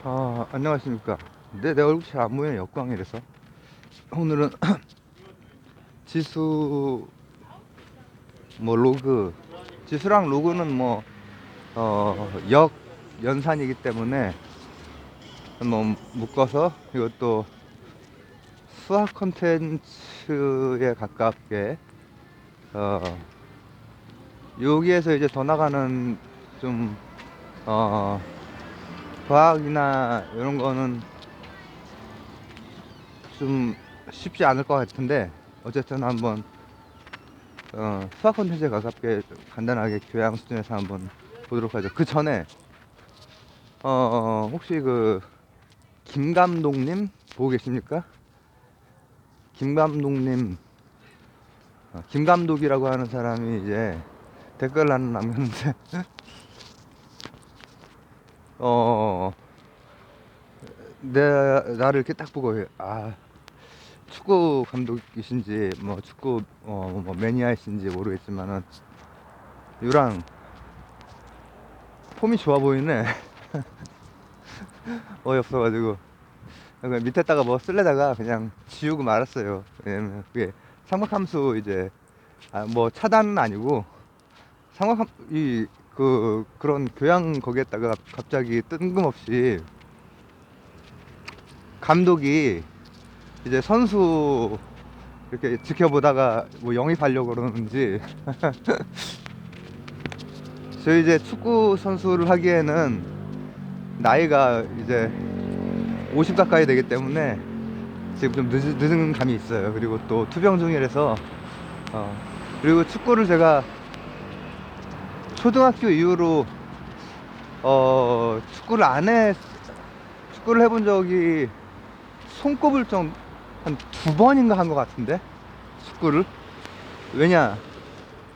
안녕하십니까. 내 얼굴 잘 안 보여요. 역광이라서. 오늘은 지수, 로그. 지수랑 로그는 연산이기 때문에, 묶어서 이것도 수학 컨텐츠에 가깝게, 어, 여기에서 이제 더 나가는 좀, 어, 과학이나 이런 거는 좀 쉽지 않을 것 같은데, 어쨌든 한번 수학 콘텐츠에 가깝게 간단하게 교양 수준에서 한번 보도록 하죠. 그 전에 혹시 그 김 감독님 보고 계십니까? 김 감독님, 김 감독이라고 하는 사람이 이제 댓글 하나 남겼는데 어 나를 이렇게 딱 보고, 축구 감독이신지 축구 매니아이신지 모르겠지만은 유랑 폼이 좋아 보이네. 어이없어가지고 그냥 밑에다가 뭐 쓸래다가 그냥 지우고 말았어요. 왜냐면 그게 삼각함수 이제 차단은 아니고 삼각함 그런 교양 거기에다가 갑자기 뜬금없이 감독이 이제 선수 이렇게 지켜보다가 뭐 영입하려고 그러는지 저희 이제 축구 선수를 하기에는 나이가 이제 50 가까이 되기 때문에 지금 좀 늦은 감이 있어요. 그리고 또 투병 중이라서 그리고 축구를 제가 초등학교 이후로 축구를 안 해. 축구를 해본 적이 손꼽을 좀 한 두 번인가 한 것 같은데, 축구를. 왜냐,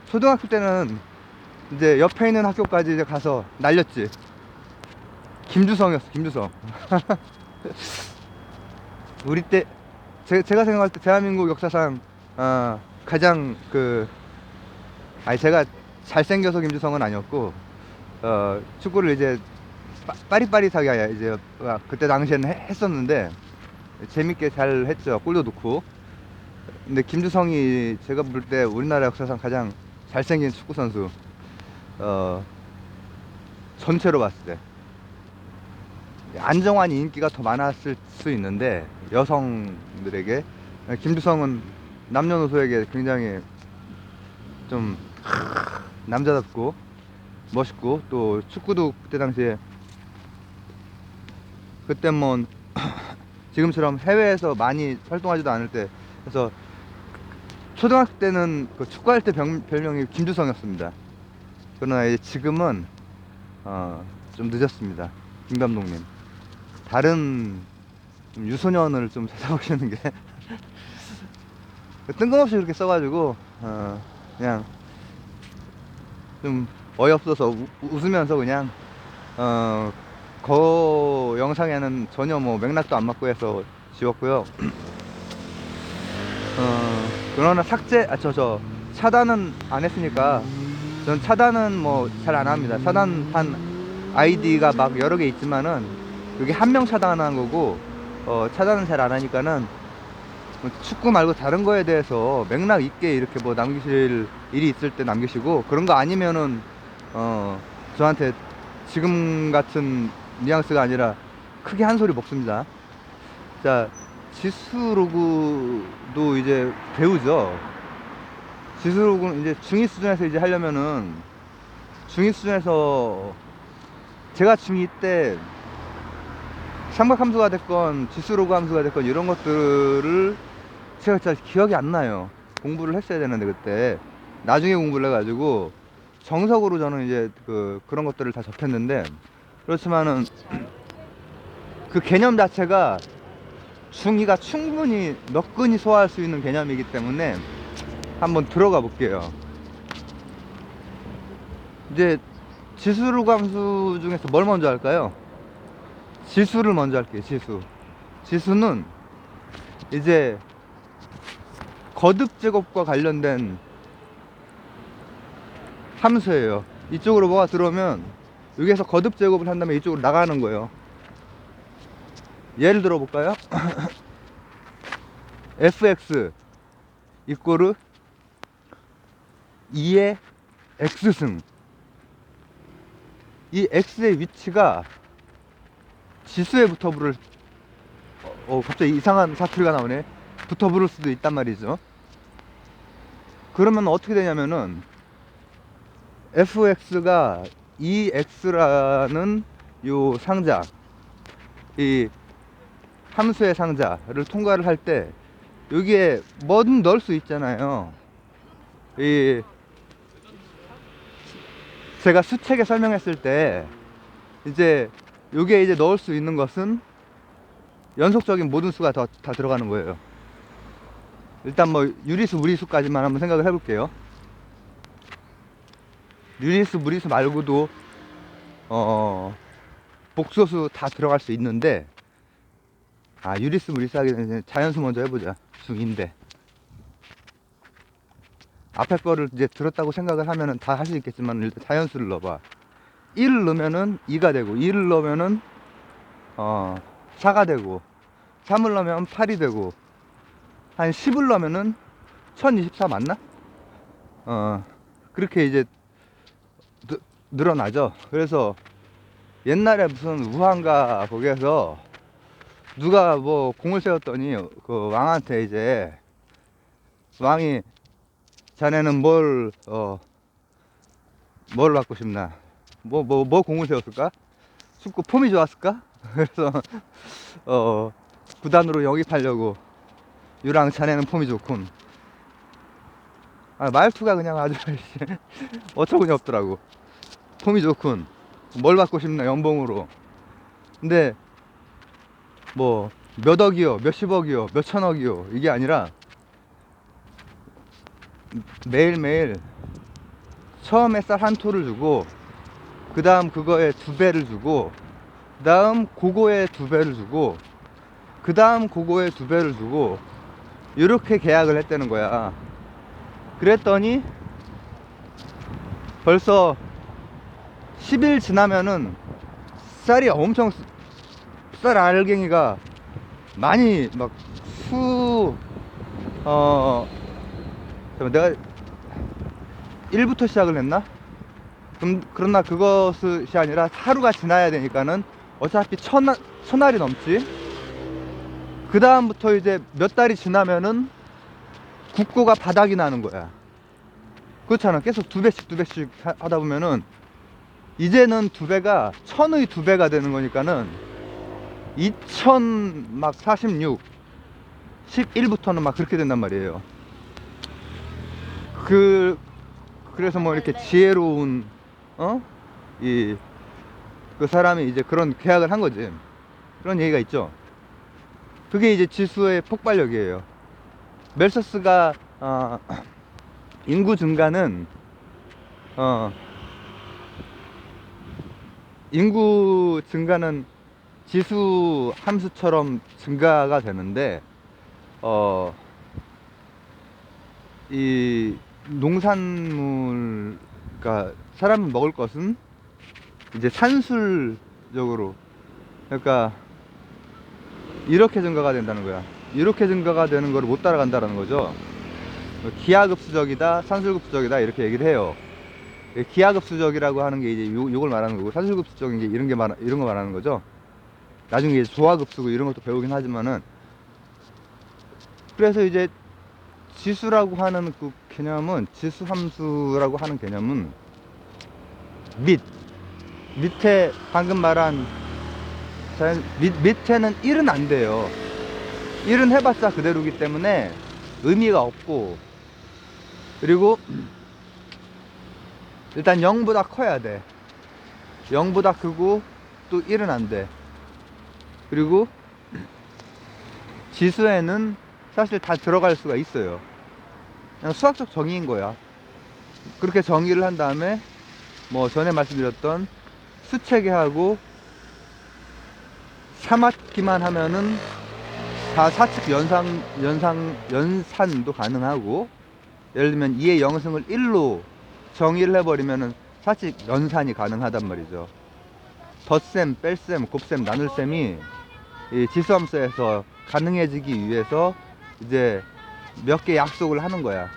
초등학교 때는 이제 옆에 있는 학교까지 이제 가서 날렸지. 김주성이었어, 김주성. 우리 때 제가 생각할 때 대한민국 역사상 가장 제가 잘생겨서 김주성은 아니었고, 축구를 이제 빠릿빠릿하게 이제 그때 당시에는 했었는데 재밌게 잘 했죠. 골도 넣고. 근데 김주성이 제가 볼 때 우리나라 역사상 가장 잘생긴 축구 선수, 어, 전체로 봤을 때. 안정환이 인기가 더 많았을 수 있는데 여성들에게, 김주성은 남녀노소에게 굉장히 좀 남자답고 멋있고, 또 축구도 그때 당시에, 그때 지금처럼 해외에서 많이 활동하지도 않을 때, 그래서 초등학교 때는 그 축구할 때 별명이 김주성이었습니다. 그러나 이제 지금은 좀 늦었습니다. 김 감독님, 다른 좀 유소년을 좀 찾아보시는 게 뜬금없이 그렇게 써가지고 그냥 좀 어이없어서 웃으면서 그냥 영상에는 전혀 맥락도 안 맞고 해서 지웠고요. 그러나 차단은 안 했으니까, 전 차단은 잘 안 합니다. 차단한 아이디가 막 여러 개 있지만은 여기 한 명 차단한 거고, 차단은 잘 안 하니까는 축구 말고 다른 거에 대해서 맥락 있게 이렇게 남기실 일이 있을 때 남기시고, 그런 거 아니면은 저한테 지금 같은 뉘앙스가 아니라 크게 한 소리 먹습니다. 자, 지수로그도 이제 배우죠. 지수로그는 이제 중2 수준에서 이제 하려면은, 중2 수준에서 제가 중2 때 삼각함수가 됐건 지수로그 함수가 됐건 이런 것들을 제가 진짜 기억이 안 나요. 공부를 했어야 되는데 그때 나중에 공부를 해가지고 정석으로 저는 이제 그런 것들을 다 접했는데, 그렇지만은 그 개념 자체가 중2가 충분히 너끈히 소화할 수 있는 개념이기 때문에 한번 들어가 볼게요. 이제 지수로 함수 중에서 뭘 먼저 할까요? 지수를 먼저 할게요. 지수는 이제 거듭 제곱과 관련된 함수예요. 이쪽으로 뭐가 들어오면 여기에서 거듭 제곱을 한다면 이쪽으로 나가는 거예요. 예를 들어 볼까요? fx 이꼬르 2의 x승. 이 x의 위치가 지수에 붙어부를 갑자기 이상한 사투리가 나오네. 붙어부를 수도 있단 말이죠. 그러면 어떻게 되냐면은 fx가 2x라는 요 상자, 이 함수의 상자를 통과를 할 때 여기에 뭐든 넣을 수 있잖아요. 이 제가 수책에 설명했을 때 이제 여기에 이제 넣을 수 있는 것은 연속적인 모든 수가 다 들어가는 거예요. 일단 뭐 유리수 무리수까지만 한번 생각을 해볼게요. 유리수 무리수 말고도 복소수 다 들어갈 수 있는데, 유리수 무리수 하기 전에 자연수 먼저 해보자. 중2인데 앞에 거를 이제 들었다고 생각을 하면은 다 할 수 있겠지만 일단 자연수를 넣어봐. 1을 넣으면은 2가 되고, 2를 넣으면은 4가 되고, 3을 넣으면 8이 되고, 한 10을 넣으면은 1024 맞나? 그렇게 이제 늘어나죠. 그래서 옛날에 무슨 우한가 거기에서 누가 뭐 공을 세웠더니 그 왕한테 이제 왕이 자네는 뭘 받고 싶나? 뭐 공을 세웠을까? 축구 폼이 좋았을까? 그래서 구단으로 영입하려고 유랑 자네는 폼이 좋군. 말투가 그냥 아주 어처구니 없더라고. 폼이 좋군. 뭘 받고 싶나 연봉으로. 근데 뭐 몇 억이요, 몇십억이요, 몇천억이요 이게 아니라 매일매일 처음에 쌀 한 토를 주고, 그 다음 그거에 2배를 주고, 그 다음 그거에 2배를 주고, 그 다음 그거에 2배를 주고, 이렇게 계약을 했다는 거야. 그랬더니 벌써 10일 지나면은 쌀이 엄청, 쌀 알갱이가 많이 막 내가 1부터 시작을 했나? 그러나 그것이 아니라 하루가 지나야 되니까는 어차피 천알이 넘지. 그 다음부터 이제 몇 달이 지나면은 국고가 바닥이 나는 거야. 그렇잖아. 계속 2배씩 하다 보면은 이제는 2배가 1000의 2배가 되는 거니까는 2046 11부터는 막 그렇게 된단 말이에요. 그래서 뭐 이렇게 지혜로운 그 사람이 이제 그런 계약을 한 거지. 그런 얘기가 있죠. 그게 이제 지수의 폭발력이에요. 멜서스가 인구 증가는 지수 함수처럼 증가가 되는데, 이 농산물, 그러니까 사람이 먹을 것은 이제 산술적으로, 그러니까 이렇게 증가가 된다는 거야. 이렇게 증가가 되는 거를 못 따라간다는 거죠. 기하급수적이다, 산술급수적이다 이렇게 얘기를 해요. 기하급수적이라고 하는 게 이제 요걸 말하는 거고, 산술급수적인 게 이런 거 말하는 거죠. 나중에 이제 조화급수고 이런 것도 배우긴 하지만은, 그래서 이제 지수라고 하는 그 개념은, 지수함수라고 하는 개념은 밑에 방금 말한 밑에는 1은 안 돼요. 1은 해봤자 그대로기 때문에 의미가 없고, 그리고 일단 0보다 커야 돼. 0보다 크고 또 1은 안 돼. 그리고 지수에는 사실 다 들어갈 수가 있어요. 그냥 수학적 정의인 거야. 그렇게 정의를 한 다음에 뭐 전에 말씀드렸던 수체계하고 3학기만 하면은 다 사측 연산도 가능하고, 예를 들면 2의 영승을 1로 정의를 해버리면은 사측 연산이 가능하단 말이죠. 덧셈, 뺄셈, 곱셈, 나눌셈이 이 지수함수에서 가능해지기 위해서 이제 몇 개 약속을 하는 거야.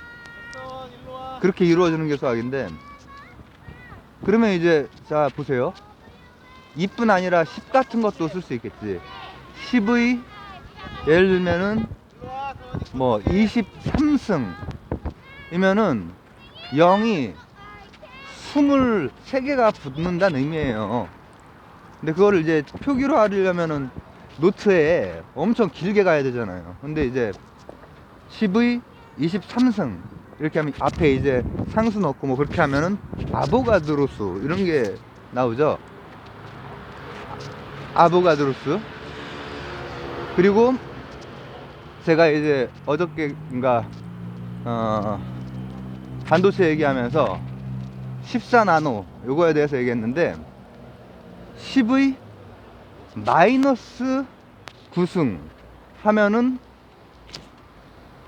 그렇게 이루어지는 게 수학인데, 그러면 이제 자 보세요. 2뿐 아니라 10 같은 것도 쓸 수 있겠지. 10의 예를 들면은 뭐 23승 이면은 0이 23개가 붙는다는 의미예요. 근데 그거를 이제 표기로 하려면은 노트에 엄청 길게 가야 되잖아요. 근데 이제 10의 23승 이렇게 하면 앞에 이제 상수 넣고 뭐 그렇게 하면은 아보가드로수 이런 게 나오죠. 아보가드로수. 그리고 제가 이제 어저께인가 반도체 얘기하면서 14나노 요거에 대해서 얘기했는데, 10의 마이너스 9승 하면은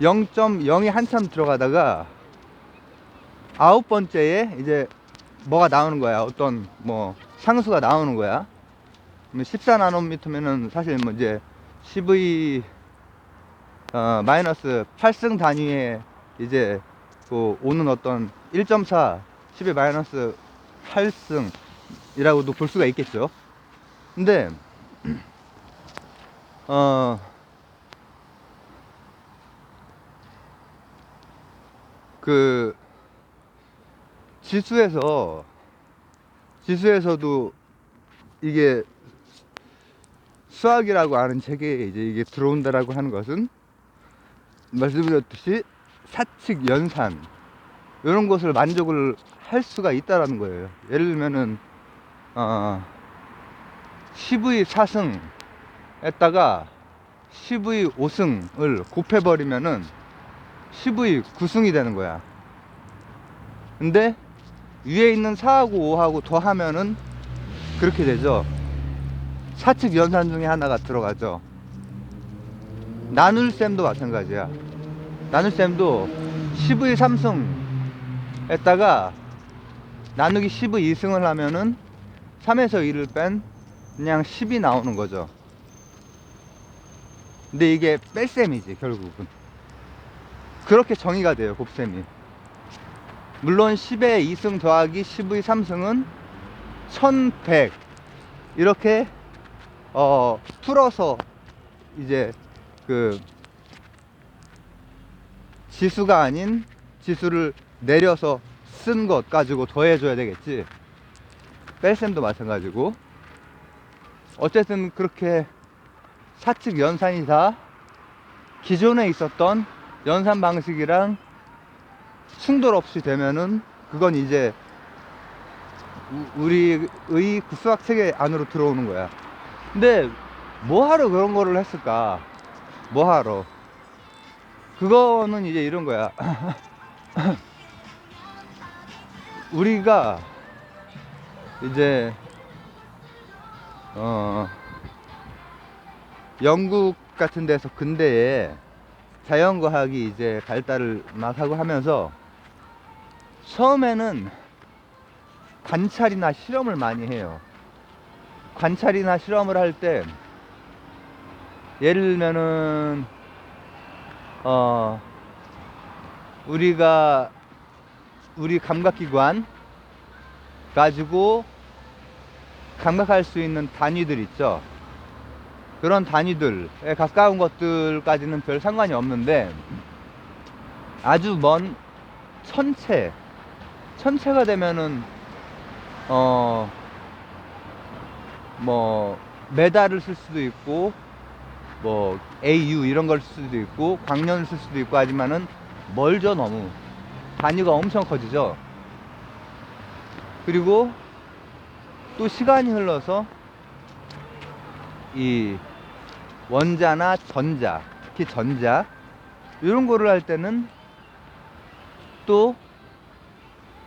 0.0이 한참 들어가다가 9번째에 이제 뭐가 나오는 거야. 어떤 뭐 상수가 나오는 거야. 14나노미터면은 사실 뭐 이제 10의 마이너스 8승 단위에 이제 그 오는 어떤 1.4 10의 마이너스 8승 이라고도 볼 수가 있겠죠. 근데 그 지수에서도 이게 수학이라고 하는 책에 이제 이게 들어온다라고 하는 것은 말씀드렸듯이 사칙 연산 이런 것을 만족을 할 수가 있다라는 거예요. 예를 들면은 10의 4승 했다가 10의 5승을 곱해버리면은 10의 9승이 되는 거야. 근데 위에 있는 4하고 5하고 더하면은 그렇게 되죠. 사칙 연산 중에 하나가 들어가죠. 나눌셈도 마찬가지야. 나눌셈도 10의 3승 했다가 나누기 10의 2승을 하면은 3에서 2를 뺀 그냥 10이 나오는 거죠. 근데 이게 뺄셈이지 결국은. 그렇게 정의가 돼요, 곱셈이. 물론 10의 2승 더하기 10의 3승은 1100 이렇게 풀어서 이제 그 지수가 아닌 지수를 내려서 쓴 것 가지고 더해줘야 되겠지. 뺄셈도 마찬가지고. 어쨌든 그렇게 사칙 연산이 다 기존에 있었던 연산 방식이랑 충돌 없이 되면은 그건 이제 우리의 그 수학 체계 안으로 들어오는 거야. 근데 뭐하러 그런 거를 했을까? 뭐하러? 그거는 이제 이런 거야. 우리가 이제 영국 같은 데서 근대에 자연과학이 이제 발달을 막 하고 하면서 처음에는 관찰이나 실험을 많이 해요. 관찰이나 실험을 할 때 예를 들면은 우리가 우리 감각기관 가지고 감각할 수 있는 단위들 있죠. 그런 단위들에 가까운 것들까지는 별 상관이 없는데 아주 먼 천체가 되면은 뭐 메달을 쓸 수도 있고 뭐 AU 이런 걸 쓸 수도 있고 광년을 쓸 수도 있고 하지만은 멀죠. 너무 단위가 엄청 커지죠. 그리고 또 시간이 흘러서 이 원자나 전자, 특히 전자 이런 거를 할 때는 또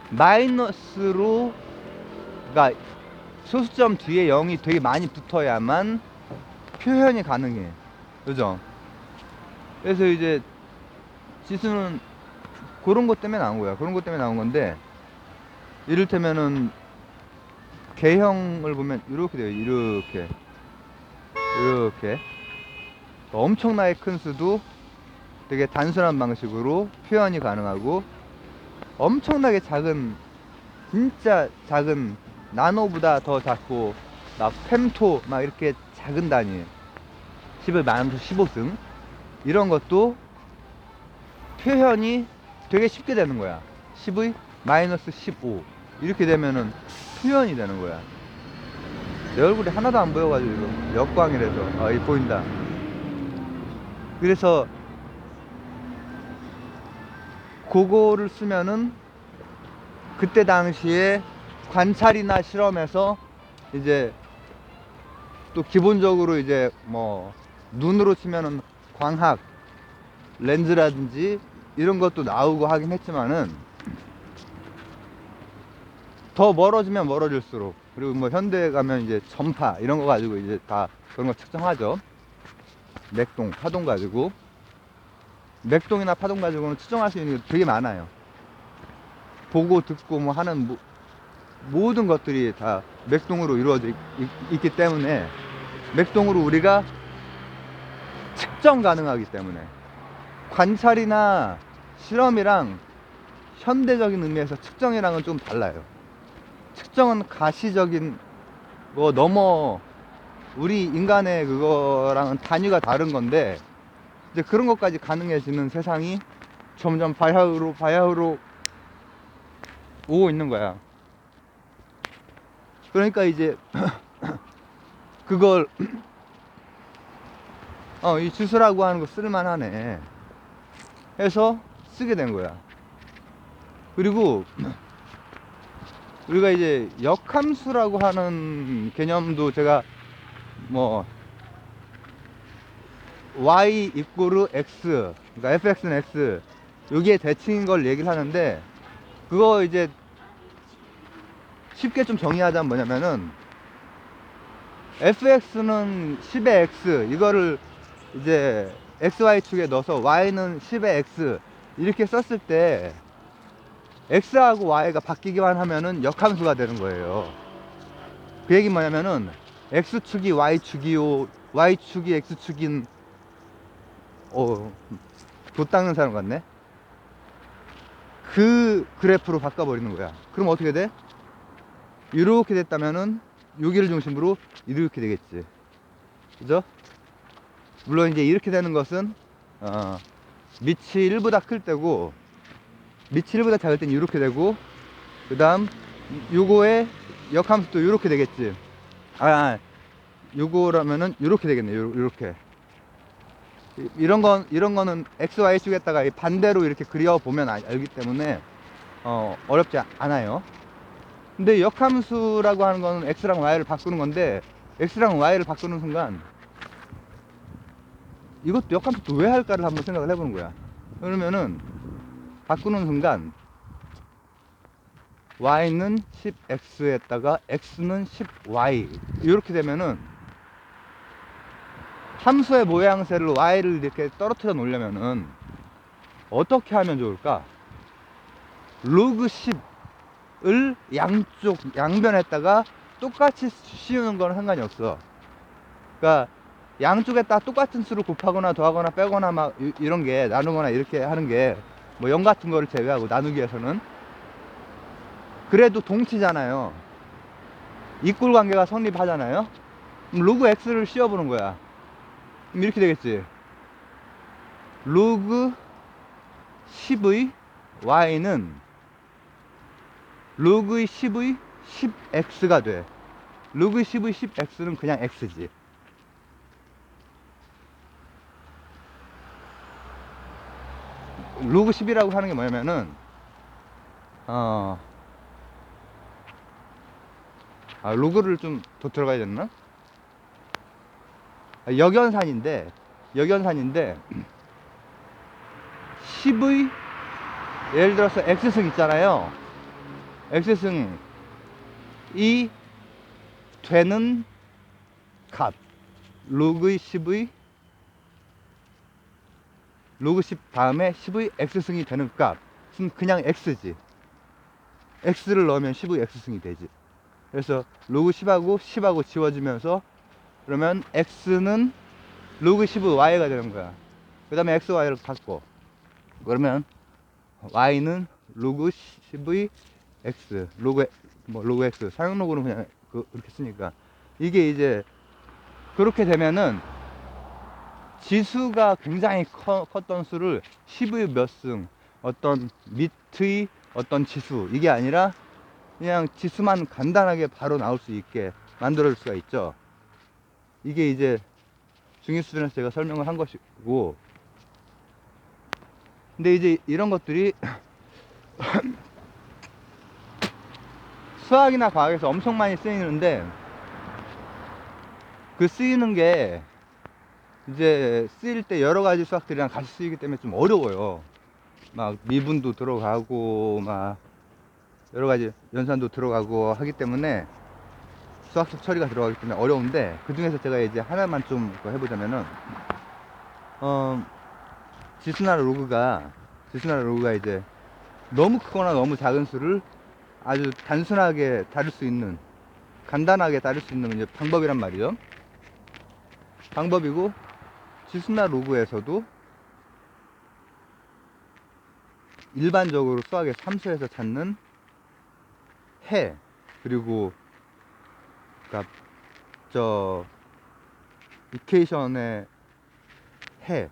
마이너스로, 그러니까 소수점 뒤에 0이 되게 많이 붙어야만 표현이 가능해. 그죠? 그래서 이제 지수는 그런 것 때문에 나온 거야. 그런 것 때문에 나온 건데, 이를테면은 개형을 보면 이렇게 돼요. 이렇게 이렇게 엄청나게 큰 수도 되게 단순한 방식으로 표현이 가능하고, 엄청나게 작은, 진짜 작은, 나노보다 더 작고 막 펜토 막 이렇게 작은 단위 10을 마이너스 15승 이런 것도 표현이 되게 쉽게 되는 거야. 10의 마이너스 15 이렇게 되면은 표현이 되는 거야. 내 얼굴이 하나도 안 보여가지고 이거 역광이라서 이 보인다. 그래서 그거를 쓰면은 그때 당시에 관찰이나 실험에서 이제 또 기본적으로 이제 뭐 눈으로 치면은 광학 렌즈라든지 이런 것도 나오고 하긴 했지만은, 더 멀어지면 멀어질수록, 그리고 뭐 현대에 가면 이제 전파 이런 거 가지고 이제 다 그런 거 측정하죠. 맥동, 파동 가지고, 맥동이나 파동 가지고는 측정할 수 있는 게 되게 많아요. 보고 듣고 뭐 하는 모든 것들이 다 맥동으로 이루어져 있기 때문에, 맥동으로 우리가 측정 가능하기 때문에, 관찰이나 실험이랑 현대적인 의미에서 측정이랑은 좀 달라요. 측정은 가시적인 거 넘어 우리 인간의 그거랑은 단위가 다른 건데, 이제 그런 것까지 가능해지는 세상이 점점 바야흐로 오고 있는 거야. 그러니까 이제 그걸 이 주스라고 하는 거 쓸만하네 해서 쓰게 된 거야. 그리고 우리가 이제 역함수라고 하는 개념도 제가 뭐 y 이꼬르 x, 그러니까 fx는 x, 여기에 대칭인 걸 얘기를 하는데, 그거 이제 쉽게 좀 정의하자면 뭐냐면은, fx는 10의 x 이거를 이제 xy축에 넣어서 y는 10의 x 이렇게 썼을 때 x하고 y가 바뀌기만 하면은 역함수가 되는 거예요. 그 얘기 뭐냐면은, x축이 y축이요, y축이 x축인, 도 닦는 사람 같네. 그 그래프로 바꿔버리는 거야. 그럼 어떻게 돼? 이렇게 됐다면은 여기를 중심으로 이렇게 되겠지. 그죠? 물론 이제 이렇게 되는 것은 밑이 1보다 클 때고, 밑이 1보다 작을 땐 이렇게 되고, 그 다음 요거의 역함수도 이렇게 되겠지. 요거라면은 이렇게 되겠네. 요렇게. 이런 거는 XY축에다가 반대로 이렇게 그려보면 알기 때문에 어렵지 않아요. 근데 역함수라고 하는 거는 X랑 Y를 바꾸는 건데, X랑 Y를 바꾸는 순간 이것도 역함수 왜 할까를 한번 생각을 해보는 거야. 그러면은 바꾸는 순간 Y는 10X에다가 X는 10Y 이렇게 되면은, 함수의 모양새를 Y를 이렇게 떨어뜨려 놓으려면은 어떻게 하면 좋을까? 로그 10을 양변에다가 똑같이 씌우는 건 상관이 없어. 그러니까 양쪽에다 똑같은 수를 곱하거나 더하거나 빼거나 막 이런 게, 나누거나 이렇게 하는 게 뭐 0 같은 거를 제외하고 나누기에서는 그래도 동치잖아요. 이꼴 관계가 성립하잖아요. 그럼 로그 x를 씌워보는 거야. 그럼 이렇게 되겠지. 로그 10의 y는 로그 10의 10x가 돼. 로그 10의 10x는 그냥 x지. 로그 10이라고 하는 게 뭐냐면은 로그를 좀 더 들어가야 됐나? 역연산인데 10의 예를 들어서 x승 있잖아요. x승이 되는 값, 로그 10의 로그 10 다음에 10의 x승이 되는 값은 그냥 x지. x를 넣으면 10의 x승이 되지. 그래서 로그 10하고 지워지면서 그러면 x는 로그 15y가 되는 거야. 그 다음에 xy를 바꿔. 그러면 y는 로그 12 x 로그 x 사용 로그는 그냥 그렇게 쓰니까 이게 이제 그렇게 되면은 지수가 굉장히 컸던 수를 10의 몇 승 어떤 밑의 어떤 지수 이게 아니라 그냥 지수만 간단하게 바로 나올 수 있게 만들어 줄 수가 있죠. 이게 이제 중위 수준에서 제가 설명을 한 것이고, 근데 이제 이런 것들이 수학이나 과학에서 엄청 많이 쓰이는데 그 쓰이는 게 이제 쓰일 때 여러 가지 수학들이랑 같이 쓰이기 때문에 좀 어려워요. 막 미분도 들어가고 막 여러 가지 연산도 들어가고 하기 때문에 수학적 처리가 들어가기 때문에 어려운데, 그 중에서 제가 이제 하나만 좀 해보자면은 지수나 로그가 이제 너무 크거나 너무 작은 수를 아주 단순하게 다룰 수 있는, 간단하게 다룰 수 있는 이제 방법이란 말이죠. 방법이고, 지수나 로그에서도 일반적으로 수학의 함수에서 찾는 해, 그리고 그러니까 저 이퀘이션의 해,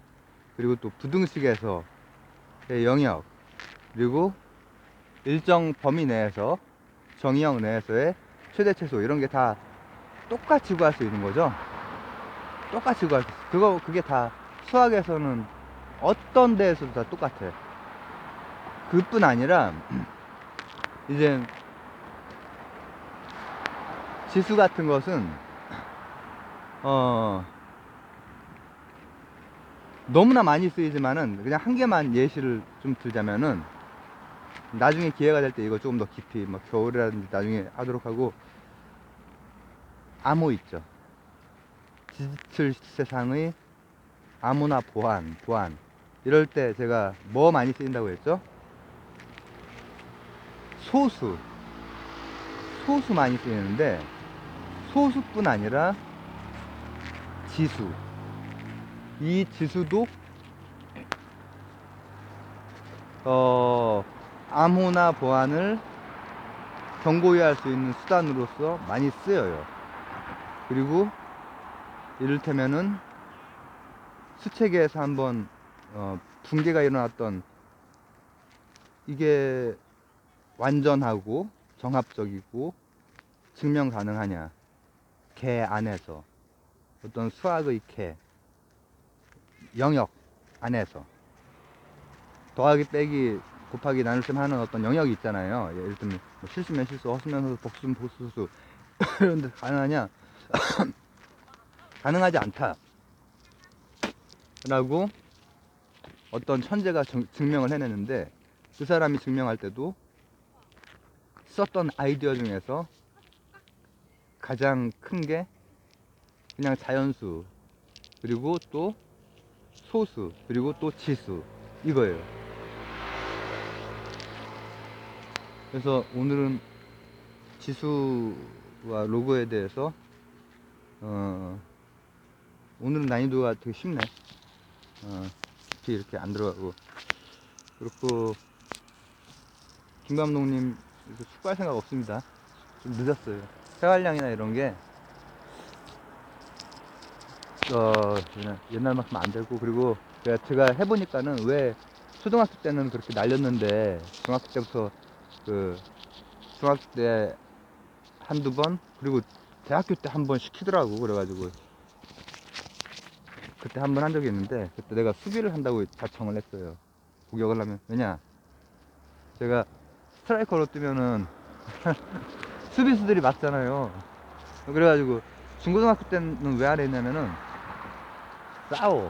그리고 또 부등식에서의 영역, 그리고 일정 범위 내에서 정의형 내에서의 최대 최소, 이런 게 다 똑같이 구할 수 있는 거죠. 똑같이 구할 수 있어. 그게 다 수학에서는 어떤 데에서도 다 똑같아. 그뿐 아니라 이제 지수 같은 것은 너무나 많이 쓰이지만은 그냥 한 개만 예시를 좀 들자면은, 나중에 기회가 될 때 이거 조금 더 깊이 뭐 겨울이라든지 나중에 하도록 하고, 암호 있죠. 디지털 세상의 암호나 보안 이럴 때 제가 뭐 많이 쓰인다고 했죠? 소수 많이 쓰이는데, 소수뿐 아니라 지수, 이 지수도 암호나 보안을 경고해야 할 수 있는 수단으로서 많이 쓰여요. 그리고 이를테면은 수체계에서 한번 붕괴가 일어났던, 이게 완전하고 정합적이고 증명 가능하냐, 개 안에서 어떤 수학의 개 영역 안에서 더하기 빼기 곱하기 나눌셈 하는 어떤 영역이 있잖아요. 예를 들면 뭐 실수면 실수, 허수면 허수, 복수면 복수 이런데 가능하냐? 가능하지 않다 라고 어떤 천재가 증명을 해내는데, 그 사람이 증명할 때도 썼던 아이디어 중에서 가장 큰 게 그냥 자연수, 그리고 또 소수, 그리고 또 지수, 이거예요. 그래서 오늘은 지수와 로그에 대해서 오늘은 난이도가 되게 쉽네. 깊이 이렇게 안 들어가고. 그렇고 김 감독님 축구할 생각 없습니다. 좀 늦었어요. 생활량이나 이런 게 그냥 옛날만큼 안 되고, 그리고 제가 해보니까는 왜 초등학교 때는 그렇게 날렸는데 중학교 때부터 중학교 때 한두 번, 그리고 대학교 때 한 번 시키더라고. 그래가지고 그때 한 번 한 적이 있는데, 그때 내가 수비를 한다고 자청을 했어요. 공격을 하면. 왜냐, 제가 스트라이커로 뛰면은 수비수들이 막잖아요. 그래가지고 중고등학교 때는 왜 안 했냐면은 싸워.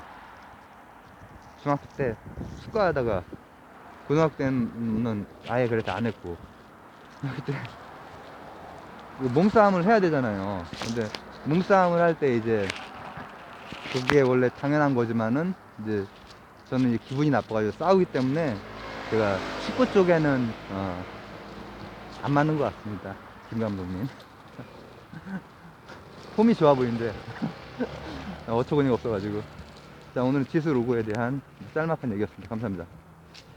중학교 때 축구하다가, 고등학교 때는 아예 그래서 안 했고, 그때 몸싸움을 해야 되잖아요. 근데 몸싸움을 할 때 이제 그게 원래 당연한 거지만은 이제 저는 이제 기분이 나빠가지고 싸우기 때문에 제가 축구 쪽에는 안 맞는 것 같습니다. 김 감독님. 폼이 좋아 보이는데 어처구니가 없어가지고. 자, 오늘은 지수 로고에 대한 짤막한 얘기였습니다. 감사합니다.